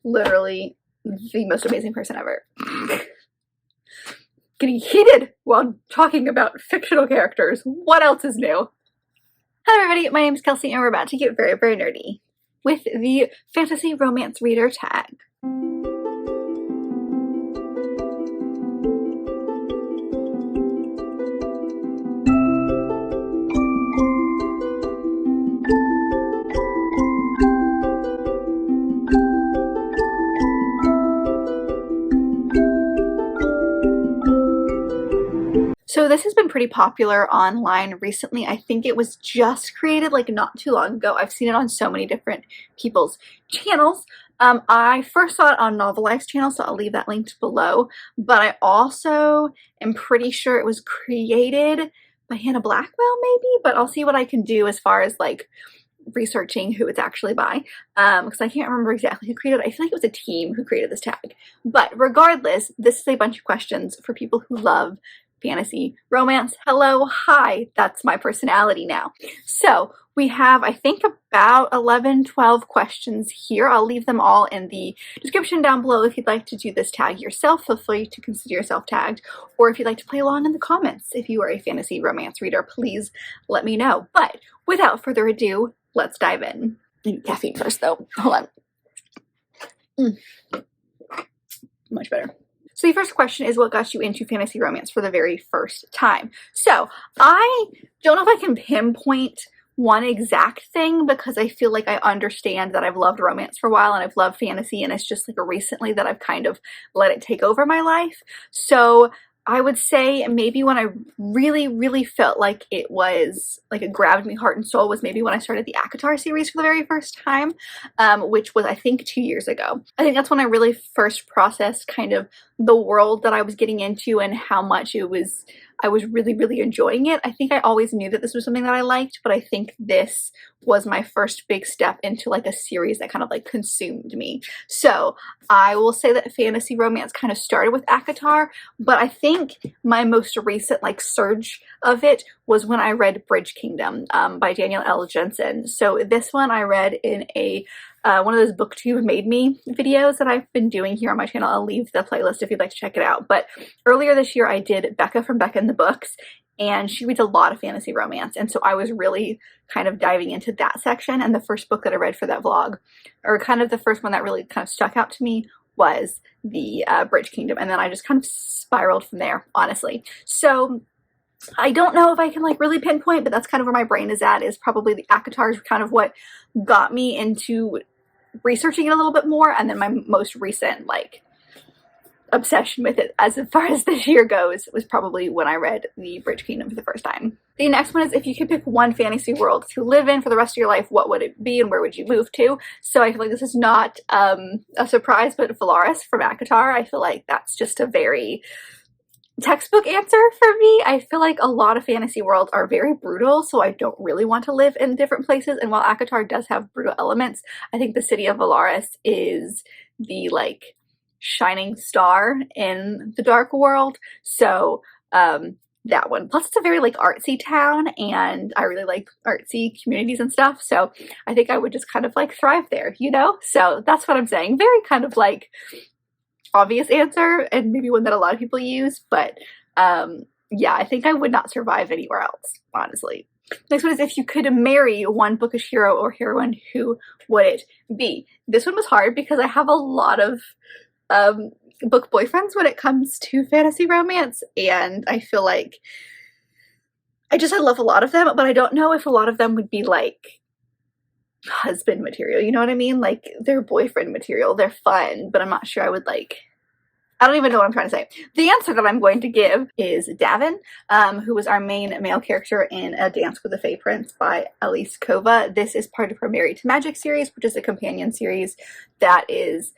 literally the most amazing person ever. Getting heated while talking about fictional characters. What else is new? Hello everybody, my name is Kelsey and we're about to get very, very nerdy with the fantasy romance reader tag. So this has been pretty popular online recently. I think it was just created like not too long ago. I've seen it on so many different people's channels. I first saw it on Novelife's channel, so I'll leave that linked below. But I also am pretty sure it was created by Hannah Blackwell maybe, but I'll see what I can do as far as like researching who it's actually by, because I can't remember exactly who created it. I feel like it was a team who created this tag. But regardless, this is a bunch of questions for people who love fantasy romance. Hello, hi, that's my personality now. So we have, I think, about 11, 12 questions here. I'll leave them all in the description down below if you'd like to do this tag yourself. Feel free to consider yourself tagged, or if you'd like to play along in the comments. If you are a fantasy romance reader, please let me know. But without further ado, let's dive in. Caffeine first though, hold on. Much better. So the first question is, what got you into fantasy romance for the very first time? So I don't know if I can pinpoint one exact thing, because I feel like I understand that I've loved romance for a while and I've loved fantasy, and it's just like recently that I've kind of let it take over my life. So I would say maybe when I really felt like it was like it grabbed me heart and soul was maybe when I started the ACOTAR series for the very first time, which was I think 2 years ago. I think that's when I really first processed kind of the world that I was getting into and how much I was really enjoying it. I think I always knew that this was something that I liked, but I think this was my first big step into like a series that kind of like consumed me. So I will say that fantasy romance kind of started with ACOTAR, but I think my most recent like surge of it was when I read Bridge Kingdom by Danielle L. Jensen. So this one I read in a one of those booktube made me videos that I've been doing here on my channel. I'll leave the playlist if you'd like to check it out. But earlier this year I did Becca from Becca in the Books, and she reads a lot of fantasy romance, and so I was really kind of diving into that section. And the first book that I read for that vlog, or kind of the first one that really kind of stuck out to me, was the Bridge Kingdom, and then I just kind of spiraled from there, honestly. So I don't know if I can like really pinpoint, but that's kind of where my brain is at, is probably the ACOTAR is kind of what got me into researching it a little bit more, and then my most recent like obsession with it as far as this year goes was probably when I read the Bridge Kingdom for the first time. The next one is, if you could pick one fantasy world to live in for the rest of your life, what would it be and where would you move to? So I feel like this is not a surprise, but Valaris from ACOTAR. I feel like that's just a very textbook answer for me. I feel like a lot of fantasy worlds are very brutal, so I don't really want to live in different places. And while ACOTAR does have brutal elements, I think the city of Valaris is the like shining star in the dark world. So that one. Plus it's a very like artsy town, and I really like artsy communities and stuff. So I think I would just kind of like thrive there, you know? So that's what I'm saying. Very kind of like obvious answer, and maybe one that a lot of people use, but yeah, I think I would not survive anywhere else, honestly. Next one is, if you could marry one bookish hero or heroine, who would it be? This one was hard because I have a lot of book boyfriends when it comes to fantasy romance, and I feel like I love a lot of them, but I don't know if a lot of them would be like husband material, you know what I mean? Like they're boyfriend material, they're fun, but I'm not sure I would like, I don't even know what I'm trying to say. The answer that I'm going to give is Davin, who was our main male character in A Dance with the Fae Prince by Elise Kova. This is part of her Married to Magic series, which is a companion series that is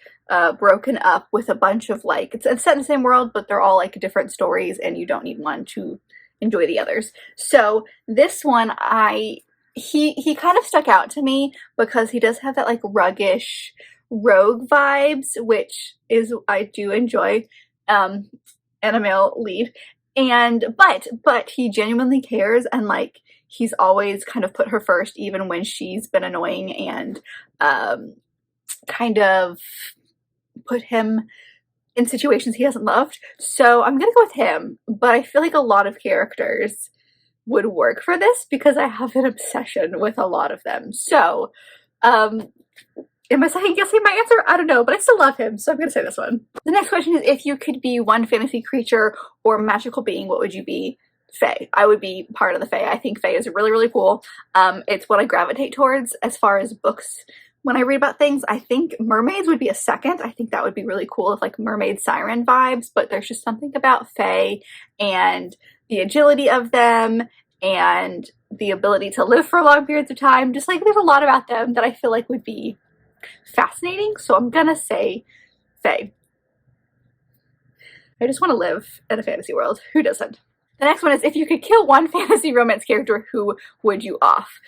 broken up with a bunch of like, it's set in the same world, but they're all like different stories, and you don't need one to enjoy the others. So this one, he kind of stuck out to me because he does have that like ruggish rogue vibes, which is I do enjoy, and a male lead, and but he genuinely cares, and like he's always kind of put her first even when she's been annoying and kind of put him in situations he hasn't loved. So I'm gonna go with him, but I feel like a lot of characters would work for this because I have an obsession with a lot of them. So, am I second guessing my answer? I don't know, but I still love him, so I'm gonna say this one. The next question is, if you could be one fantasy creature or magical being, what would you be? Fae. I would be part of the Fae. I think Fae is really, really cool. It's what I gravitate towards as far as books. When I read about things, I think mermaids would be a second. I think that would be really cool, if like mermaid siren vibes, but there's just something about Fae and the agility of them and the ability to live for long periods of time. Just like there's a lot about them that I feel like would be fascinating. So I'm gonna say Fae. I just want to live in a fantasy world. Who doesn't? The next one is, if you could kill one fantasy romance character, who would you off?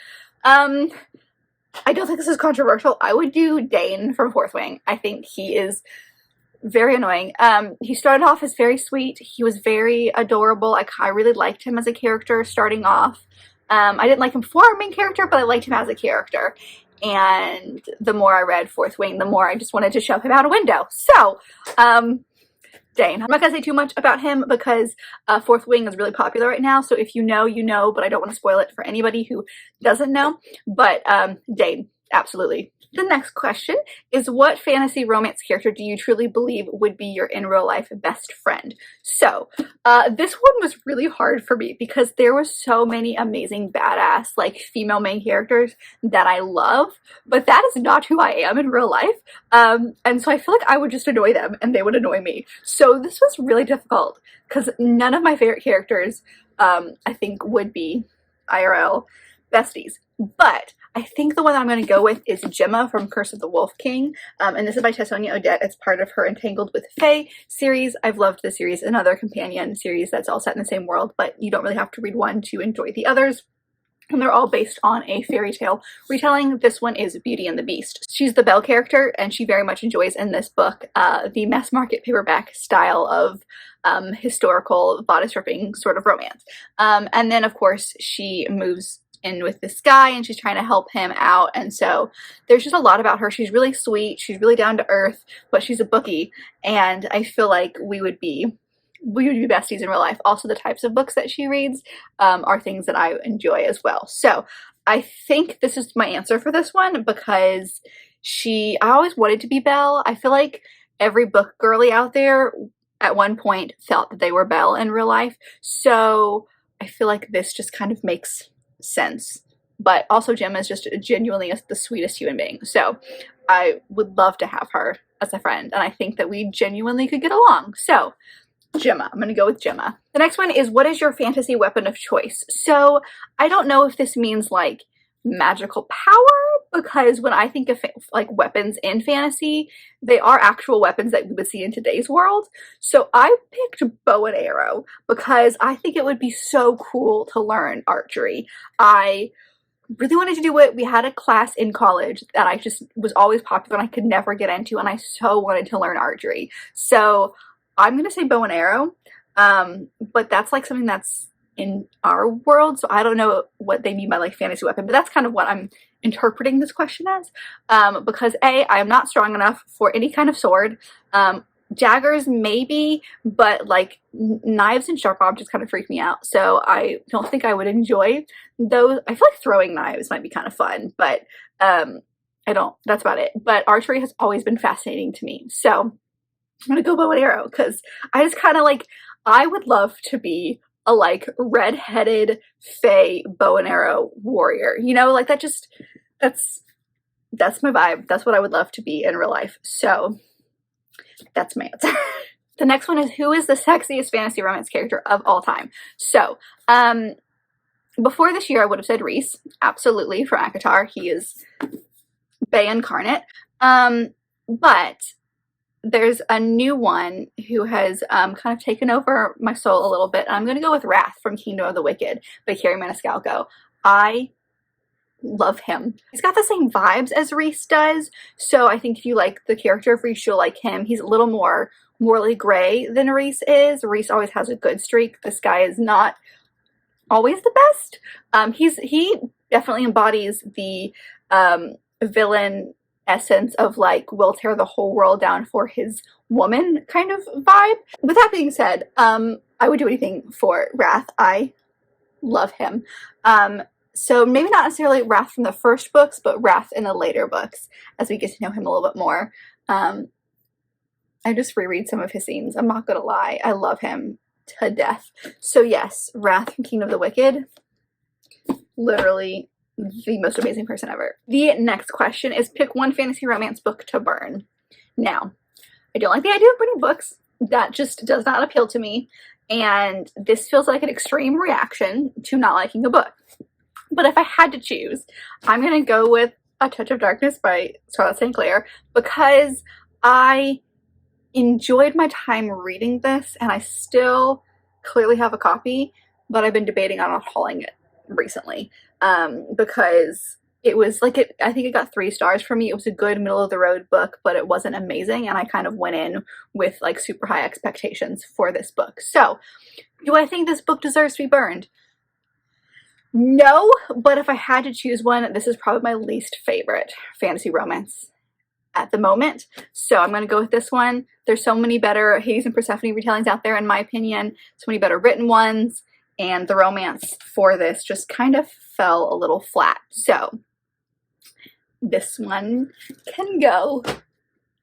I don't think this is controversial. I would do Dane from Fourth Wing. I think he is very annoying. He started off as very sweet. He was very adorable. I really liked him as a character starting off. I didn't like him for a main character, but I liked him as a character. And the more I read Fourth Wing, the more I just wanted to shove him out a window. So, Dane. I'm not going to say too much about him because Fourth Wing is really popular right now. So if you know, you know, but I don't want to spoil it for anybody who doesn't know. But Dane, absolutely. The next question is, what fantasy romance character do you truly believe would be your in real life best friend? So this one was really hard for me because there were so many amazing badass like female main characters that I love, but that is not who I am in real life. And so I feel like I would just annoy them and they would annoy me. So this was really difficult because none of my favorite characters I think would be IRL besties. But I think the one that I'm going to go with is Gemma from Curse of the Wolf King. And this is by Tessonia Odette. It's part of her Entangled with Fae series. I've loved the series. Another companion series that's all set in the same world, but you don't really have to read one to enjoy the others. And they're all based on a fairy tale retelling. This one is Beauty and the Beast. She's the Belle character, and she very much enjoys in this book the mass market paperback style of historical bodice-ripping sort of romance. And then, of course, she moves in with this guy and she's trying to help him out, and so there's just a lot about her. She's really sweet, she's really down to earth, but she's a bookie, and I feel like we would be besties in real life. Also, the types of books that she reads are things that I enjoy as well. So I think this is my answer for this one because I always wanted to be Belle. I feel like every book girly out there at one point felt that they were Belle in real life, so I feel like this just kind of makes sense. But also Gemma is just genuinely the sweetest human being, so I would love to have her as a friend, and I think that we genuinely could get along. So Gemma, I'm gonna go with Gemma. The next one is, what is your fantasy weapon of choice? So I don't know if this means like magical power, because when I think of like weapons in fantasy, they are actual weapons that we would see in today's world. So I picked bow and arrow because I think it would be so cool to learn archery. I really wanted to do it. We had a class in college that I just was always popular and I could never get into, and I so wanted to learn archery. So I'm gonna say bow and arrow, but that's like something that's in our world, so I don't know what they mean by like fantasy weapon, but that's kind of what I'm interpreting this question as, because I am not strong enough for any kind of sword. Daggers maybe, but like knives and sharp objects kind of freak me out, so I don't think I would enjoy those. I feel like throwing knives might be kind of fun, but that's about it. But archery has always been fascinating to me, so I'm gonna go bow and arrow because I just kind of like, I would love to be a like red-headed fae bow and arrow warrior, you know, like that's my vibe. That's what I would love to be in real life. So that's my answer. The next one is, who is the sexiest fantasy romance character of all time? So before this year I would have said Rhys, absolutely, from ACOTAR. He is Bae incarnate, but there's a new one who has kind of taken over my soul a little bit. I'm going to go with Wrath from Kingdom of the Wicked by Carrie Maniscalco. I love him. He's got the same vibes as Rhys does, so I think if you like the character of Rhys, you'll like him. He's a little more morally gray than Rhys is. Rhys always has a good streak. This guy is not always the best. He definitely embodies the villain essence of like will tear the whole world down for his woman kind of vibe. With that being said, I would do anything for Wrath. I love him. So maybe not necessarily Wrath from the first books, but Wrath in the later books as we get to know him a little bit more. I just reread some of his scenes. I'm not gonna lie, I love him to death. So yes, Wrath from King of the Wicked, literally the most amazing person ever. The next question is pick one fantasy romance book to burn. Now, I don't like the idea of burning books. That just does not appeal to me. And this feels like an extreme reaction to not liking a book. But if I had to choose, I'm going to go with A Touch of Darkness by Charlotte St. Clair because I enjoyed my time reading this and I still clearly have a copy, but I've been debating on hauling it recently because it was like I think it got 3 stars for me. It was a good middle of the road book, but it wasn't amazing, and I kind of went in with like super high expectations for this book. So do I think this book deserves to be burned? No, but if I had to choose one, this is probably my least favorite fantasy romance at the moment. So I'm going to go with this one. There's so many better Hades and Persephone retellings out there in my opinion, so many better written ones, and the romance for this just kind of fell a little flat. So this one can go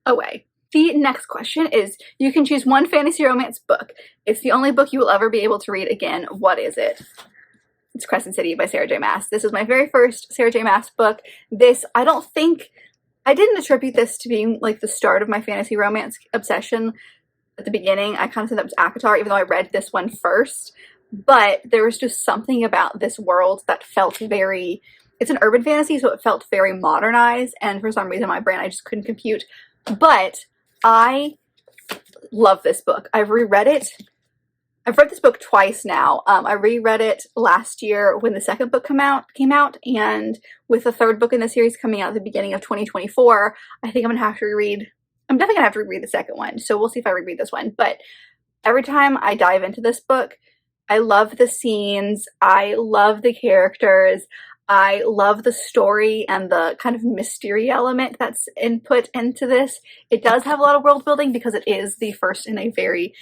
away. The next question is, you can choose one fantasy romance book. It's the only book you will ever be able to read again. What is it? It's Crescent City by Sarah J. Maas. This is my very first Sarah J. Maas book. This, I didn't attribute this to being like the start of my fantasy romance obsession at the beginning. I kind of said that was ACOTAR, even though I read this one first. But there was just something about this world that felt very, it's an urban fantasy, so it felt very modernized, and for some reason my brain, I just couldn't compute. But I love this book. I've reread it. I've read this book twice now. I reread it last year when the second book came out, and with the third book in the series coming out at the beginning of 2024, I think I'm definitely gonna have to reread the second one, so we'll see if I reread this one. But every time I dive into this book, I love the scenes, I love the characters, I love the story and the kind of mystery element that's input into this. It does have a lot of world building because it is the first in a very,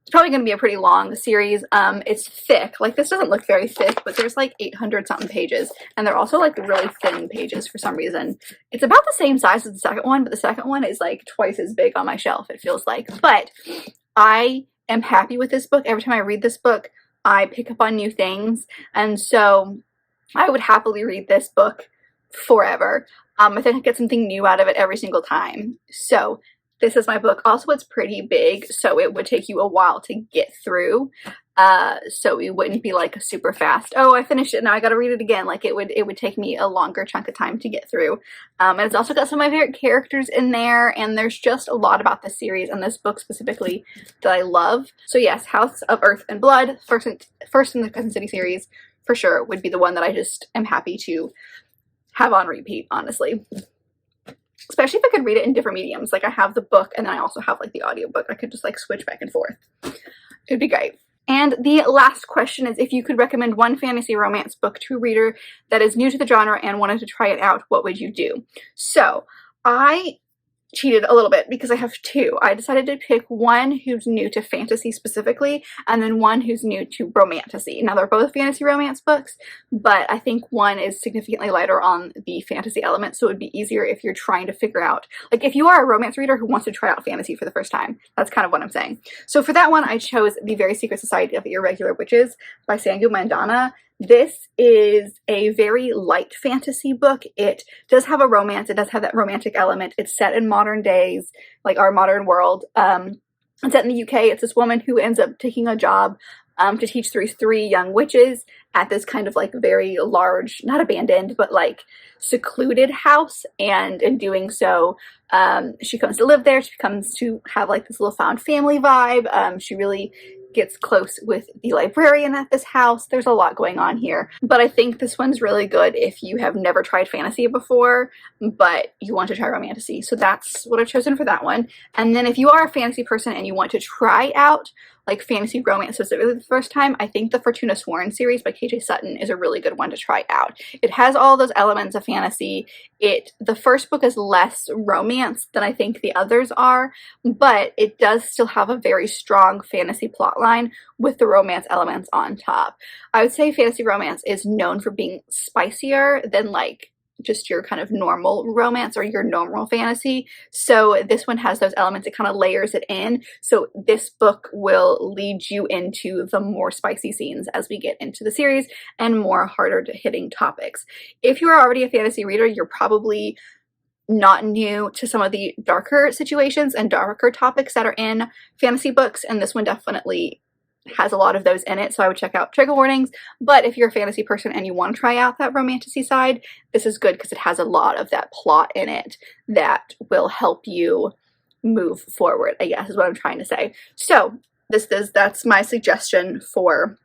it's probably going to be a pretty long series. It's thick. Like, this doesn't look very thick, but there's like 800 something pages, and they're also like really thin pages for some reason. It's about the same size as the second one, but the second one is like twice as big on my shelf, it feels like. But I am happy with this book. Every time I read this book, I pick up on new things, and so I would happily read this book forever. I think I get something new out of it every single time. So this is my book. Also, it's pretty big, so it would take you a while to get through. So it wouldn't be like a super fast, oh, I finished it, now I gotta read it again. Like, it would take me a longer chunk of time to get through. And it's also got some of my favorite characters in there, and there's just a lot about this series and this book specifically that I love. So yes, House of Earth and Blood, first in the Crescent City series, for sure, would be the one that I just am happy to have on repeat, honestly. Especially if I could read it in different mediums. Like, I have the book and then I also have like the audiobook. I could just like switch back and forth. It'd be great. And the last question is, if you could recommend one fantasy romance book to a reader that is new to the genre and wanted to try it out, what would you do? So I cheated a little bit because I have 2. I decided to pick one who's new to fantasy specifically, and then one who's new to romantasy. Now, they're both fantasy romance books, but I think one is significantly lighter on the fantasy element, so it would be easier if you're trying to figure out, like, if you are a romance reader who wants to try out fantasy for the first time. That's kind of what I'm saying. So for that one, I chose The Very Secret Society of Irregular Witches by Sangu Mandana. This is a very light fantasy book. It does have a romance. It does have that romantic element. It's set in modern days, like our modern world. It's set in the UK. It's this woman who ends up taking a job to teach three young witches at this kind of like very large, not abandoned, but like secluded house. And in doing so, she comes to live there. She comes to have like this little found family vibe. She really gets close with the librarian at this house. There's a lot going on here, but I think this one's really good if you have never tried fantasy before, but you want to try romantasy. So that's what I've chosen for that one. And then if you are a fantasy person and you want to try out like fantasy romance specifically the first time, I think the Fortuna Sworn series by KJ Sutton is a really good one to try out. It has all those elements of fantasy. The first book is less romance than I think the others are, but it does still have a very strong fantasy plotline with the romance elements on top. I would say fantasy romance is known for being spicier than like just your kind of normal romance or your normal fantasy. So this one has those elements. It kind of layers it in. So this book will lead you into the more spicy scenes as we get into the series and more harder to hitting topics. If you're already a fantasy reader, you're probably not new to some of the darker situations and darker topics that are in fantasy books, and this one definitely has a lot of those in it, so I would check out trigger warnings. But if you're a fantasy person and you want to try out that romantasy side, this is good because it has a lot of that plot in it that will help you move forward, I guess is what I'm trying to say. So that's my suggestion for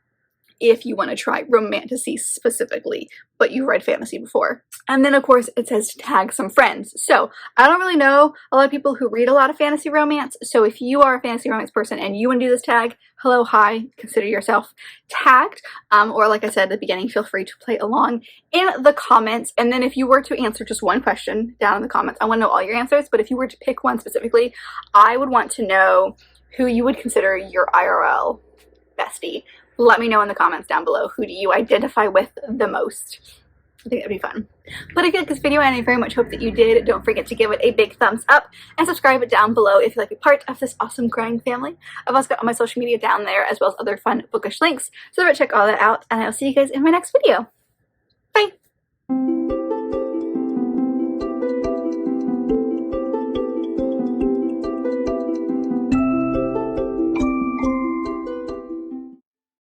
if you want to try romantasy specifically, but you've read fantasy before. And then of course it says to tag some friends. So I don't really know a lot of people who read a lot of fantasy romance. So if you are a fantasy romance person and you want to do this tag, hello, hi, consider yourself tagged. Or like I said at the beginning, feel free to play along in the comments. And then if you were to answer just one question down in the comments, I want to know all your answers, but if you were to pick one specifically, I would want to know who you would consider your IRL bestie. Let me know in the comments down below, who do you identify with the most? I think that'd be fun. But if you liked this video, and I very much hope that you did, don't forget to give it a big thumbs up and subscribe it down below if you'd like to be part of this awesome growing family. I've also got all my social media down there as well as other fun bookish links, so check all that out, and I'll see you guys in my next video.